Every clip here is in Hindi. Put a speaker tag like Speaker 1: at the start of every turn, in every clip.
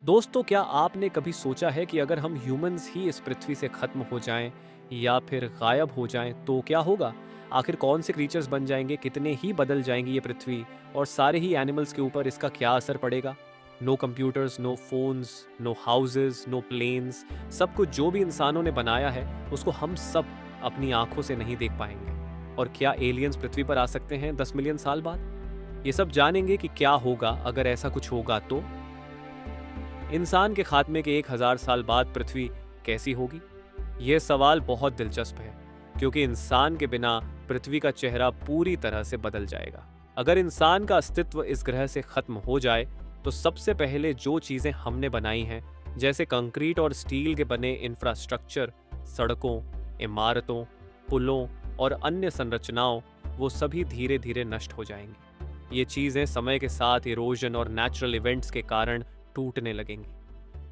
Speaker 1: दोस्तों, क्या आपने कभी सोचा है कि अगर हम ह्यूमंस ही इस पृथ्वी से खत्म हो जाएं या फिर गायब हो जाएं तो क्या होगा? आखिर कौन से क्रीचर्स बन जाएंगे, कितने ही बदल जाएंगी ये पृथ्वी और सारे ही एनिमल्स के ऊपर इसका क्या असर पड़ेगा? No computers, no phones, no houses, no planes, सब कुछ जो भी इंसानों ने बनाया है उसको हम सब अपनी आंखों से नहीं देख पाएंगे। और क्या एलियंस पृथ्वी पर आ सकते हैं 10 मिलियन साल बाद? ये सब जानेंगे कि क्या होगा अगर ऐसा कुछ होगा तो। इंसान के खात्मे के 1000 साल बाद पृथ्वी कैसी होगी? यह सवाल बहुत दिलचस्प है, क्योंकि इंसान के बिना पृथ्वी का चेहरा पूरी तरह से बदल जाएगा। अगर इंसान का अस्तित्व इस ग्रह से खत्म हो जाए तो सबसे पहले जो चीजें हमने बनाई हैं, जैसे कंक्रीट और स्टील के बने इंफ्रास्ट्रक्चर, सड़कों, इमारतों, पुलों और अन्य संरचनाओं, वो सभी धीरे धीरे नष्ट हो जाएंगी। ये चीजें समय के साथ इरोजन और नेचुरल इवेंट्स के कारण टूटने लगेंगी।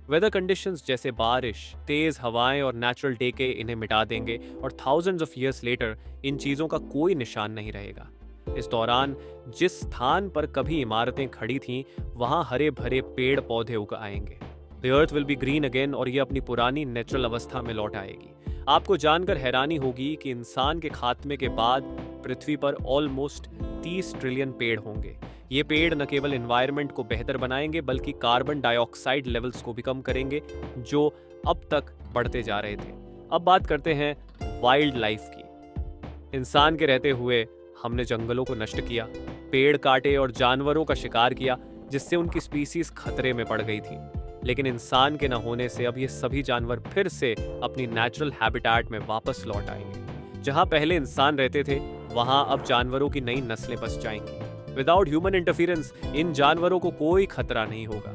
Speaker 1: वेदर कंडीशंस जैसे बारिश, तेज हवाएं और नेचुरल डेके इन्हें मिटा देंगे और थाउजेंड्स ऑफ ईयर्स लेटर इन चीजों का कोई निशान नहीं रहेगा। इस दौरान जिस स्थान पर कभी इमारतें खड़ी थीं, वहां हरे भरे पेड़ पौधे उग आएंगे। The earth will be green again और ये अपनी पुरानी नेचुरल अवस्था में लौट आएगी। आपको जानकर हैरानी होगी कि इंसान के खात्मे के बाद पृथ्वी पर ऑलमोस्ट 30 ट्रिलियन पेड़ होंगे। ये पेड़ न केवल एनवायरनमेंट को बेहतर बनाएंगे बल्कि कार्बन डाइऑक्साइड लेवल्स को भी कम करेंगे, जो अब तक बढ़ते जा रहे थे। अब बात करते हैं वाइल्ड लाइफ की। इंसान के रहते हुए हमने जंगलों को नष्ट किया, पेड़ काटे और जानवरों का शिकार किया, जिससे उनकी स्पीसीज खतरे में पड़ गई थी। लेकिन इंसान के न होने से अब ये सभी जानवर फिर से अपनी नेचुरल हैबिटेट में वापस लौट आएंगे। जहां पहले इंसान रहते थे, वहां अब जानवरों की नई नस्लें बस जाएंगी। विदाउट ह्यूमन इंटरफेरेंस इन जानवरों को कोई खतरा नहीं होगा।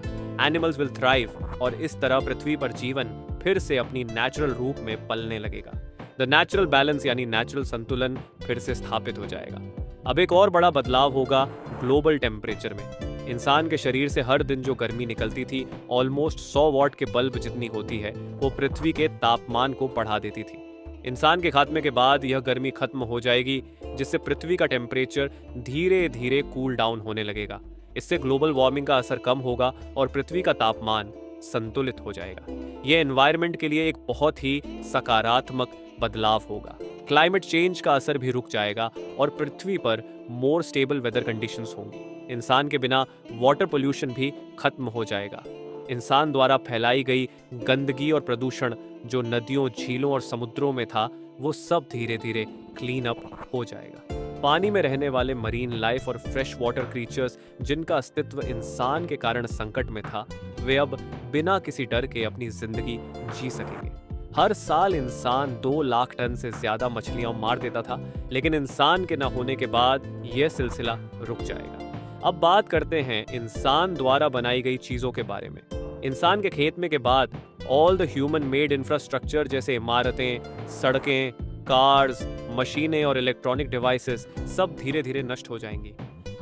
Speaker 1: एनिमल्स विल थ्राइव और इस तरह पृथ्वी पर जीवन फिर से अपनी नेचुरल रूप में पलने लगेगा। द नेचुरल बैलेंस यानी नेचुरल संतुलन फिर से स्थापित हो जाएगा। अब एक और बड़ा बदलाव होगा ग्लोबल टेम्परेचर में। इंसान के शरीर से हर दिन जो गर्मी निकलती थी, ऑलमोस्ट 100 वॉट के बल्ब जितनी होती है, वो पृथ्वी के तापमान को बढ़ा देती थी। इंसान के खात्मे के बाद यह गर्मी खत्म हो जाएगी, जिससे पृथ्वी का टेम्परेचर धीरे धीरे कूल डाउन होने लगेगा। इससे ग्लोबल वार्मिंग का असर कम होगा और पृथ्वी का तापमान संतुलित हो जाएगा। यह एनवायरनमेंट के लिए एक बहुत ही सकारात्मक बदलाव होगा। क्लाइमेट चेंज का असर भी रुक जाएगा और पृथ्वी पर मोर स्टेबल वेदर कंडीशंस होंगी। इंसान के बिना वाटर पोल्यूशन भी खत्म हो जाएगा। इंसान द्वारा फैलाई गई गंदगी और प्रदूषण जो नदियों, झीलों और समुद्रों में था, वो सब धीरे धीरे क्लीन अप हो जाएगा। पानी में रहने वाले मरीन लाइफ और फ्रेश वाटर क्रीचर्स जिनका अस्तित्व इंसान के कारण संकट में था, वे अब बिना किसी डर के अपनी जिंदगी जी सकेंगे। हर साल इंसान 2 लाख टन से ज्यादा मछलियां मार देता था, लेकिन इंसान के न होने के बाद यह सिलसिला रुक जाएगा। अब बात करते हैं इंसान द्वारा बनाई गई चीजों के बारे में। इंसान के खेतमे के बाद all the human made infrastructure जैसे इमारतें, सड़कें, कार्स, मशीनें और इलेक्ट्रॉनिक डिवाइसेस सब धीरे धीरे नष्ट हो जाएंगी।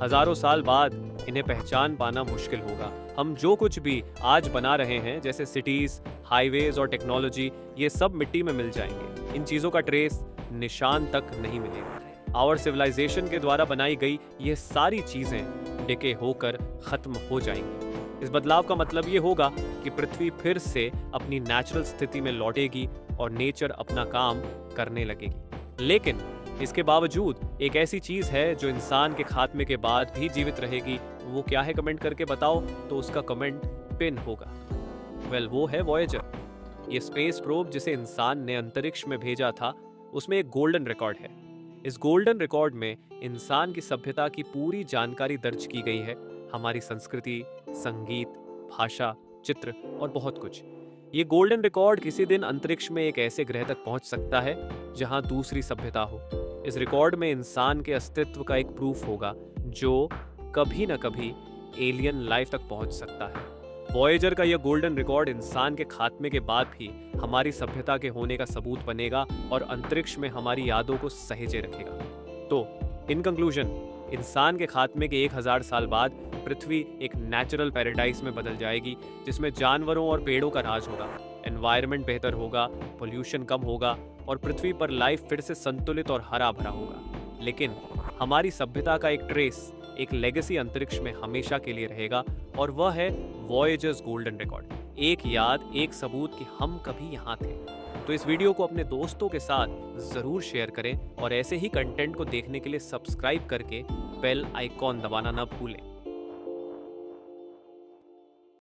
Speaker 1: हजारों साल बाद इन्हें पहचान पाना मुश्किल होगा। हम जो कुछ भी आज बना रहे हैं, जैसे सिटीज, हाईवेज और टेक्नोलॉजी, ये सब मिट्टी में मिल जाएंगे। इन चीजों का ट्रेस, निशान तक नहीं मिलेगा। आवर सिविलाइजेशन के द्वारा बनाई गई ये सारी चीजें डिके होकर खत्म हो जाएंगी। इस बदलाव का मतलब ये होगा कि पृथ्वी फिर से अपनी नेचुरल स्थिति में लौटेगी और नेचर अपना काम करने लगेगी। लेकिन इसके बावजूद एक ऐसी चीज है जो इंसान के खात्मे के बाद भी जीवित रहेगी। वो क्या है, कमेंट करके बताओ, तो उसका कमेंट पिन होगा। वो है वॉयेजर। ये स्पेस प्रोब जिसे इंसान ने अंतरिक्ष में भेजा था, उसमें एक गोल्डन रिकॉर्ड है। इस गोल्डन रिकॉर्ड में इंसान की सभ्यता की पूरी जानकारी दर्ज की गई है। हमारी संस्कृति, संगीत, भाषा, चित्र और बहुत कुछ। ये गोल्डन रिकॉर्ड किसी दिन अंतरिक्ष में एक ऐसे ग्रह तक पहुंच सकता है जहां दूसरी सभ्यता हो। इस रिकॉर्ड में इंसान के अस्तित्व का एक प्रूफ होगा जो कभी न कभी एलियन लाइफ तक पहुंच सकता है। वॉयेजर का यह गोल्डन रिकॉर्ड इंसान के खात्मे के बाद भी हमारी सभ्यता के होने का सबूत बनेगा और अंतरिक्ष में हमारी यादों को सहेजे रखेगा। तो इन कंक्लूजन, इंसान के खात्मे के 1000 साल बाद पृथ्वी एक नेचुरल पैराडाइज में बदल जाएगी, जिसमें जानवरों और पेड़ों का राज होगा, एनवायरनमेंट बेहतर होगा, पोल्यूशन कम होगा और पृथ्वी पर लाइफ फिर से संतुलित और हरा भरा होगा। लेकिन हमारी सभ्यता का एक ट्रेस, एक लेगेसी अंतरिक्ष में हमेशा के लिए रहेगा, और वह है वॉयेजर्स गोल्डन रिकॉर्ड। एक याद, एक सबूत कि हम कभी यहाँ थे। तो इस वीडियो को अपने दोस्तों के साथ ज़रूर शेयर करें और ऐसे ही कंटेंट को देखने के लिए सब्सक्राइब करके बेल आइकॉन दबाना ना भूलें।